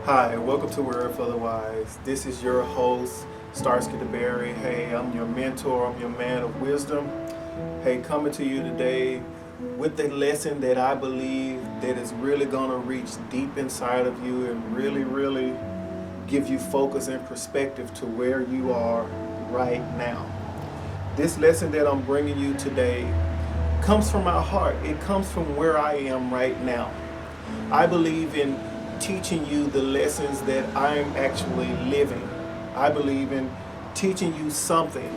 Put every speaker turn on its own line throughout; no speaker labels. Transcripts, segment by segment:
Hi, welcome to Word for the Wise. This is your host, Starsky DeBerry. Hey, I'm your mentor, I'm your man of wisdom. Hey, coming to you today with the lesson that I believe that is really going to reach deep inside of you and really give you focus and perspective to where you are right now. This lesson that I'm bringing you today comes from my heart. It comes from where I am right now. I believe in teaching you the lessons that I'm actually living. I believe in teaching you something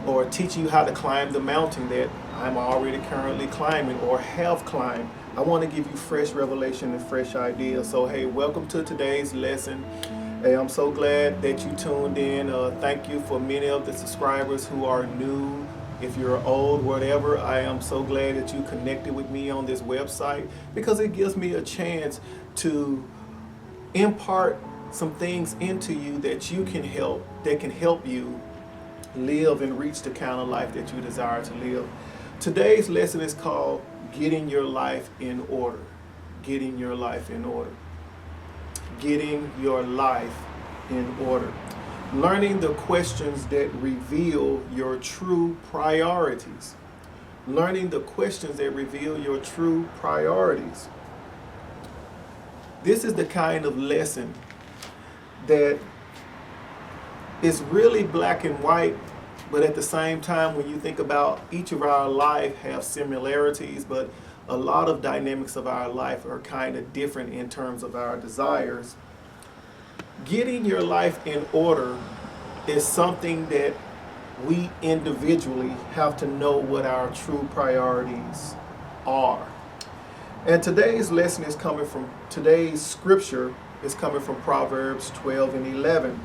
or teaching you how to climb the mountain that I'm already currently climbing or have climbed. I want to give you fresh revelation and fresh ideas. So, hey, welcome to today's lesson. Hey, I'm so glad that you tuned in. Thank you for many of the subscribers who are new. If you're old, whatever, I am so glad that you connected with me on this website because it gives me a chance to impart some things into you that can help you live and reach the kind of life that you desire to live. Today's lesson is called Getting Your Life in Order. Getting your life in order. Getting your life in order. Learning the questions that reveal your true priorities. Learning the questions that reveal your true priorities. This is the kind of lesson that is really black and white, but at the same time, when you think about each of our life have similarities, but a lot of dynamics of our life are kind of different in terms of our desires. Getting your life in order is something that we individually have to know what our true priorities are. And today's lesson is coming from, today's scripture is coming from Proverbs 12 and 11.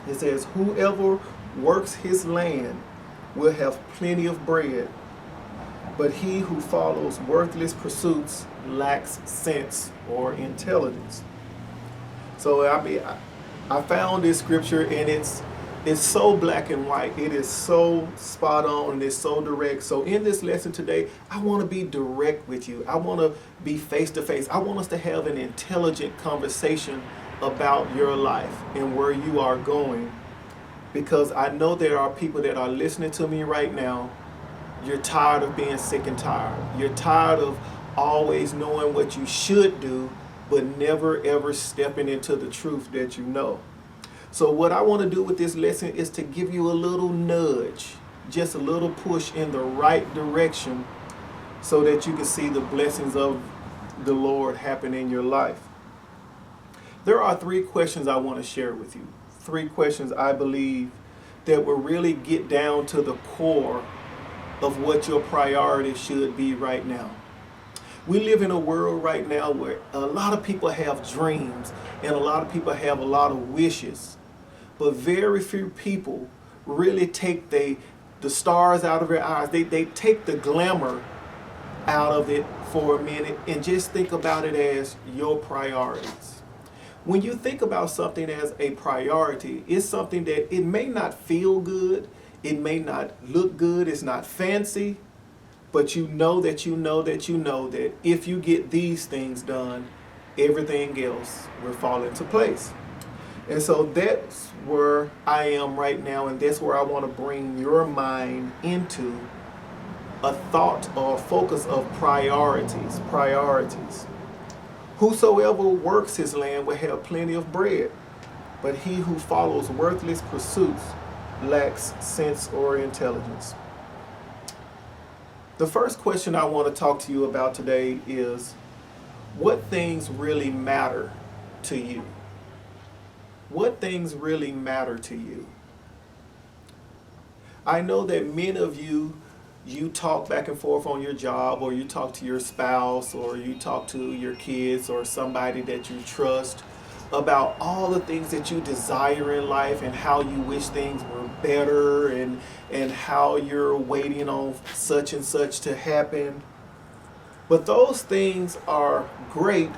It says, whoever works his land will have plenty of bread, but he who follows worthless pursuits lacks sense or intelligence. So I found this scripture and it's so black and white. It is so spot on and it's so direct. So in this lesson today, I want to be direct with you. I want to be face to face. I want us to have an intelligent conversation about your life and where you are going. Because I know there are people that are listening to me right now. You're tired of being sick and tired. You're tired of always knowing what you should do, but never ever stepping into the truth that you know. So what I want to do with this lesson is to give you a little nudge, just a little push in the right direction so that you can see the blessings of the Lord happen in your life. There are 3 questions I want to share with you. 3 questions I believe that will really get down to the core of what your priority should be right now. We live in a world right now where a lot of people have dreams and a lot of people have a lot of wishes, but very few people really take the stars out of their eyes. They take the glamour out of it for a minute and just think about it as your priorities. When you think about something as a priority, it's something that it may not feel good, it may not look good, it's not fancy, but you know that if you get these things done, everything else will fall into place. And so that's where I am right now, and that's where I want to bring your mind into a thought or a focus of priorities. Priorities. Whosoever works his land will have plenty of bread, but he who follows worthless pursuits lacks sense or intelligence. The first question I want to talk to you about today is, what things really matter to you? What things really matter to you? I know that many of you talk back and forth on your job, or you talk to your spouse, or you talk to your kids or somebody that you trust about all the things that you desire in life and how you wish things were better and how you're waiting on such and such to happen. But those things are great,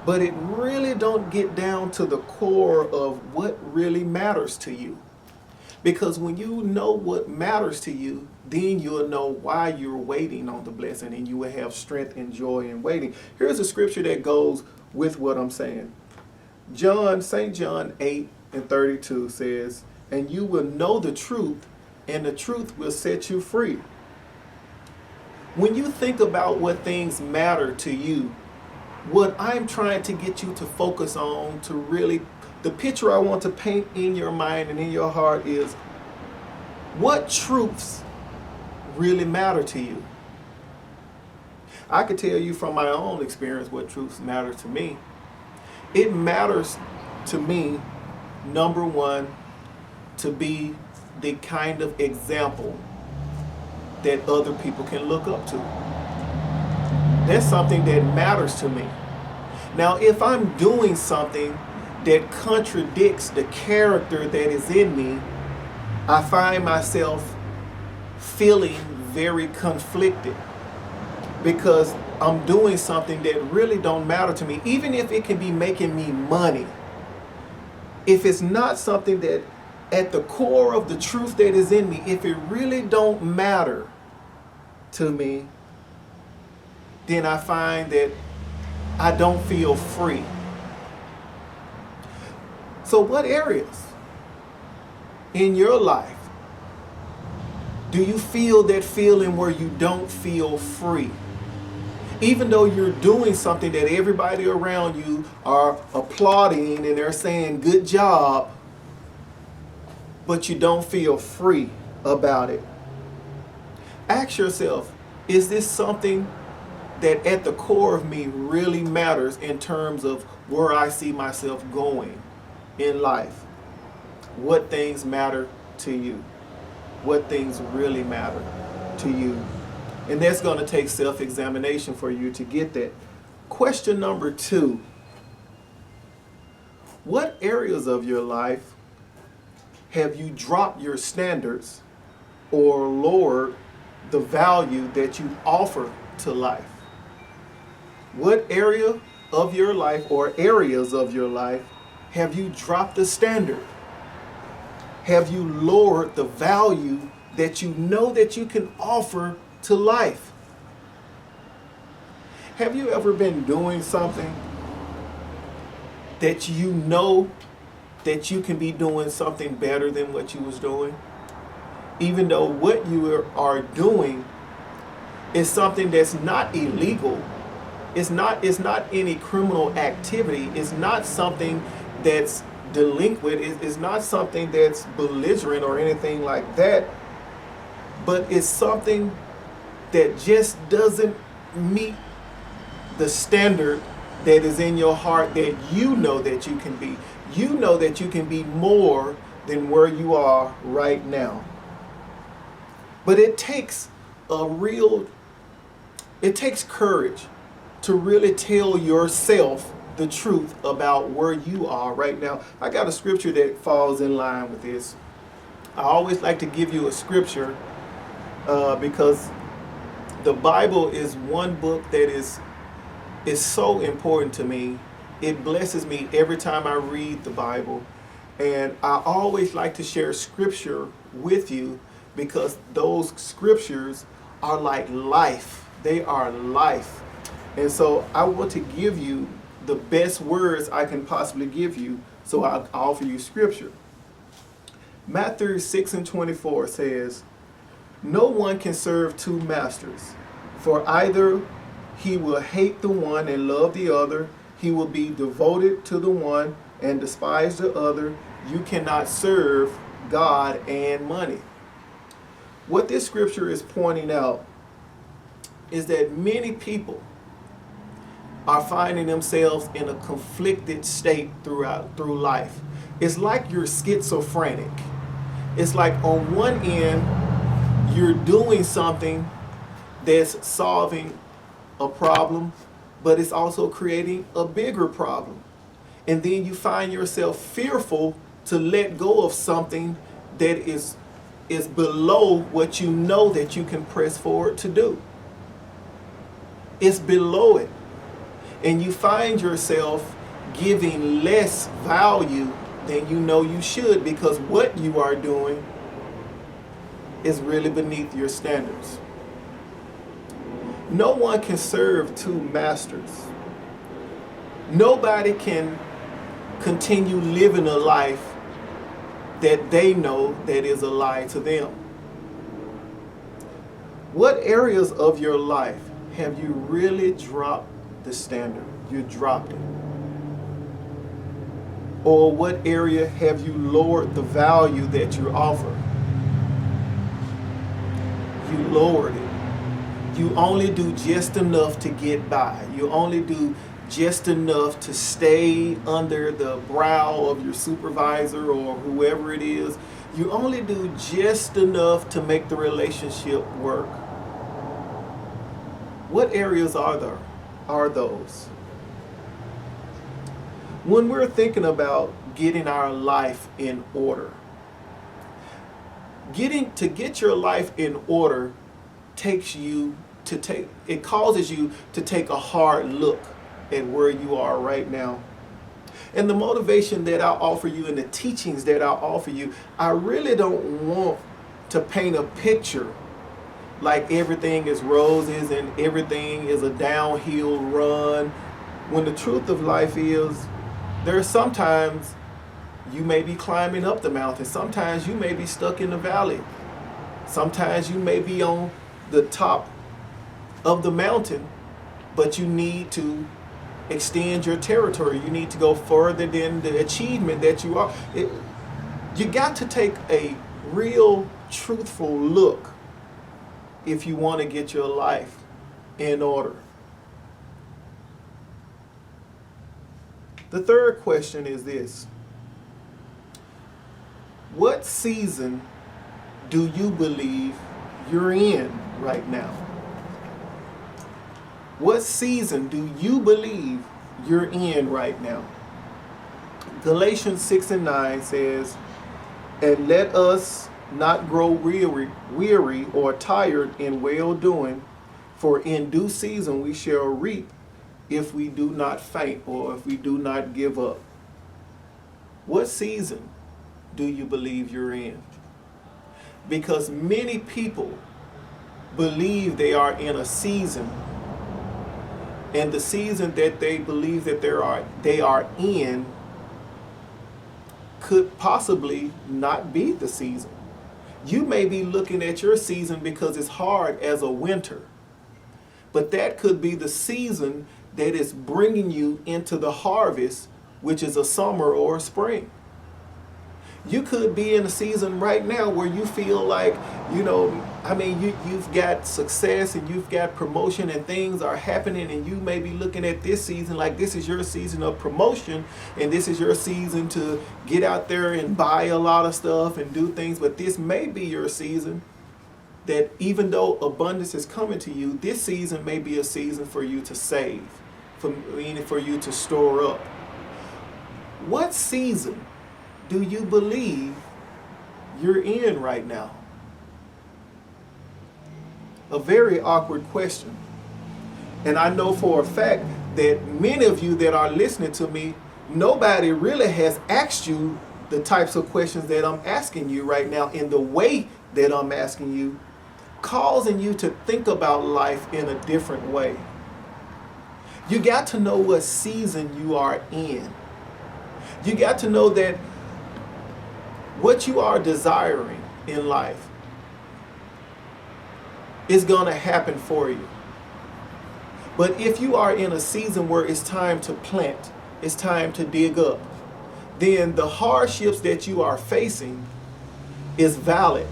but it really don't get down to the core of what really matters to you. Because when you know what matters to you, then you'll know why you're waiting on the blessing and you will have strength and joy in waiting. Here's a scripture that goes with what I'm saying. St. John 8:32 says, and you will know the truth, and the truth will set you free. When you think about what things matter to you, what I'm trying to get you to focus on, to really, the picture I want to paint in your mind and in your heart is, what truths really matter to you? I can tell you from my own experience what truths matter to me. It matters to me, number one, to be the kind of example that other people can look up to. That's something that matters to me. Now, if I'm doing something that contradicts the character that is in me, I find myself feeling very conflicted, because I'm doing something that really don't matter to me, even if it can be making me money. If it's not something that at the core of the truth that is in me, if it really don't matter to me, then I find that I don't feel free. So what areas in your life do you feel that feeling where you don't feel free? Even though you're doing something that everybody around you are applauding and they're saying good job, but you don't feel free about it. Ask yourself, is this something that at the core of me really matters in terms of where I see myself going in life? What things matter to you? What things really matter to you? And that's going to take self-examination for you to get that. Question number 2. What areas of your life have you dropped your standards or lowered the value that you offer to life? What area of your life or areas of your life have you dropped the standard? Have you lowered the value that you know that you can offer to life? Have you ever been doing something that you know that you can be doing something better than what you was doing? Even though what you are doing is something that's not illegal, it's not any criminal activity, it's not something that's delinquent, it's not something that's belligerent or anything like that, but it's something that just doesn't meet the standard that is in your heart that you know that you can be. You know that you can be more than where you are right now. But it takes courage to really tell yourself the truth about where you are right now. I got a scripture that falls in line with this. I always like to give you a scripture because the Bible is one book that is so important to me. It blesses me every time I read the Bible. And I always like to share scripture with you because those scriptures are like life. They are life. And so I want to give you the best words I can possibly give you, so I'll offer you scripture. Matthew 6:24 says, "No one can serve two masters, for either he will hate the one and love the other, he will be devoted to the one and despise the other. You cannot serve God and money." What this scripture is pointing out is that many people are finding themselves in a conflicted state through life. It's like you're schizophrenic. It's like on one end, you're doing something that's solving a problem, but it's also creating a bigger problem. And then you find yourself fearful to let go of something that is below what you know that you can press forward to do. It's below it. And you find yourself giving less value than you know you should, because what you are doing is really beneath your standards. No one can serve two masters. Nobody can continue living a life that they know that is a lie to them? What areas of your life have you really dropped the standard? You dropped it. Or what area have you lowered the value that you offer? You lowered it. You only do just enough to get by. You only do just enough to stay under the brow of your supervisor or whoever it is. You only do just enough to make the relationship work. What areas are those? When we're thinking about getting our life in order, get your life in order it causes you to take a hard look at where you are right now. And the motivation that I offer you and the teachings that I offer you, I really don't want to paint a picture like everything is roses and everything is a downhill run, when the truth of life is there are sometimes you may be climbing up the mountain, sometimes you may be stuck in the valley, sometimes you may be on the top of the mountain, but you need to extend your territory. You need to go further than the achievement that you are. You got to take a real, truthful look if you want to get your life in order. The third question is this: what season do you believe you're in right now? What season do you believe you're in right now? Galatians 6:9 says, "And let us not grow weary or tired in well-doing, for in due season we shall reap if we do not faint," or if we do not give up. What season do you believe you're in? Because many people believe they are in a season, and the season that they believe that they are in could possibly not be the season. You may be looking at your season because it's hard as a winter, but that could be the season that is bringing you into the harvest, which is a summer or a spring. You could be in a season right now where you feel like, you've got success and you've got promotion and things are happening, and you may be looking at this season like this is your season of promotion and this is your season to get out there and buy a lot of stuff and do things. But this may be your season that, even though abundance is coming to you, this season may be a season for you to save, for you to store up. What season do you believe you're in right now? A very awkward question. And I know for a fact that many of you that are listening to me, nobody really has asked you the types of questions that I'm asking you right now in the way that I'm asking you, causing you to think about life in a different way. You got to know what season you are in. You got to know that what you are desiring in life is going to happen for you. But if you are in a season where it's time to plant, it's time to dig up, then the hardships that you are facing is valid.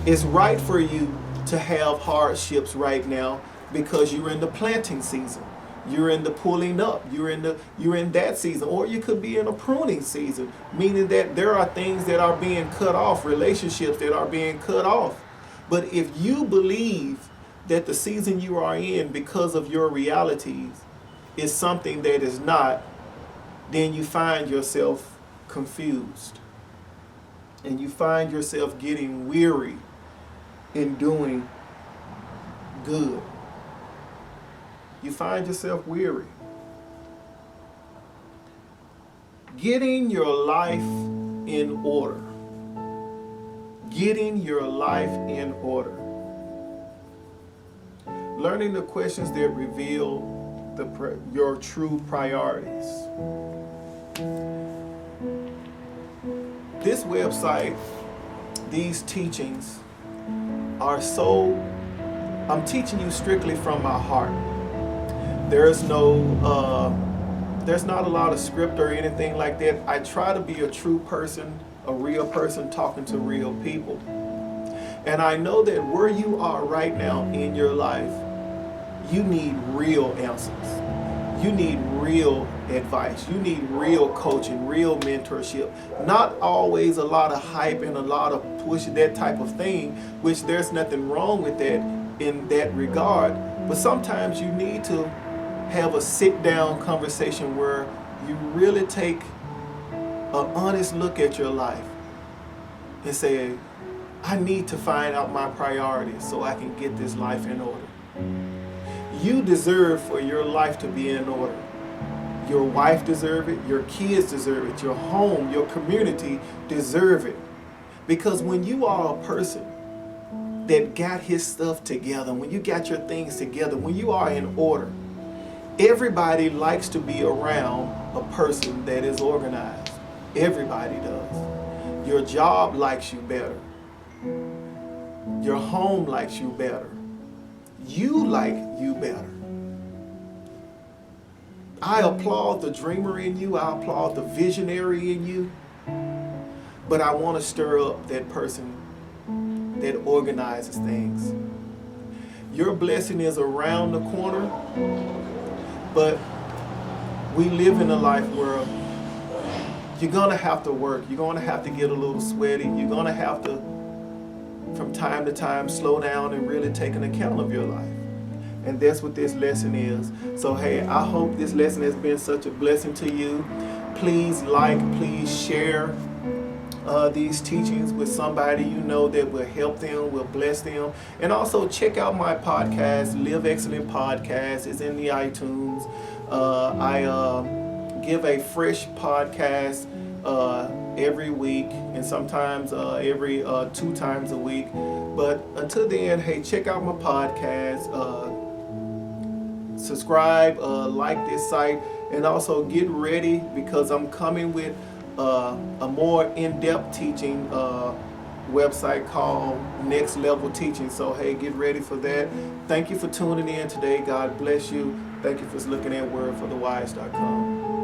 It's right for you to have hardships right now because you're in the planting season. You're in the pulling up. You're in that season. Or you could be in a pruning season, meaning that there are things that are being cut off, relationships that are being cut off. But if you believe that the season you are in because of your realities is something that is not, then you find yourself confused. And you find yourself getting weary in doing good. You find yourself weary. Getting your life in order. Getting your life in order. Learning the questions that reveal your true priorities. This website, these teachings are so, I'm teaching you strictly from my heart. There's not a lot of script or anything like that. I try to be a true person, a real person talking to real people. And I know that where you are right now in your life, you need real answers. You need real advice. You need real coaching, real mentorship. Not always a lot of hype and a lot of push, that type of thing, which there's nothing wrong with that in that regard. But sometimes you need to have a sit-down conversation where you really take an honest look at your life and say, I need to find out my priorities so I can get this life in order. You deserve for your life to be in order. Your wife deserves it, your kids deserve it, your home, your community deserve it. Because when you are a person that got his stuff together, when you got your things together, when you are in order, everybody likes to be around a person that is organized. Everybody does. Your job likes you better. Your home likes you better. You like you better. I applaud the dreamer in you. I applaud the visionary in you. But I want to stir up that person that organizes things. Your blessing is around the corner, but we live in a life where you're going to have to work. You're going to have to get a little sweaty. You're going to have to, from time to time, slow down and really take an account of your life. And that's what this lesson is. So, hey, I hope this lesson has been such a blessing to you. Please like, please share these teachings with somebody you know that will help them, will bless them. And also check out my podcast, Live Excellent Podcast. It's in the iTunes. I give a fresh podcast every week, and sometimes every 2 times a week. But until then, hey, check out my podcast. Subscribe, like this site, and also get ready because I'm coming with a more in-depth teaching website called Next Level Teaching. So hey, get ready for that. Thank you for tuning in today. God bless you. Thank you for looking at wordforthewise.com.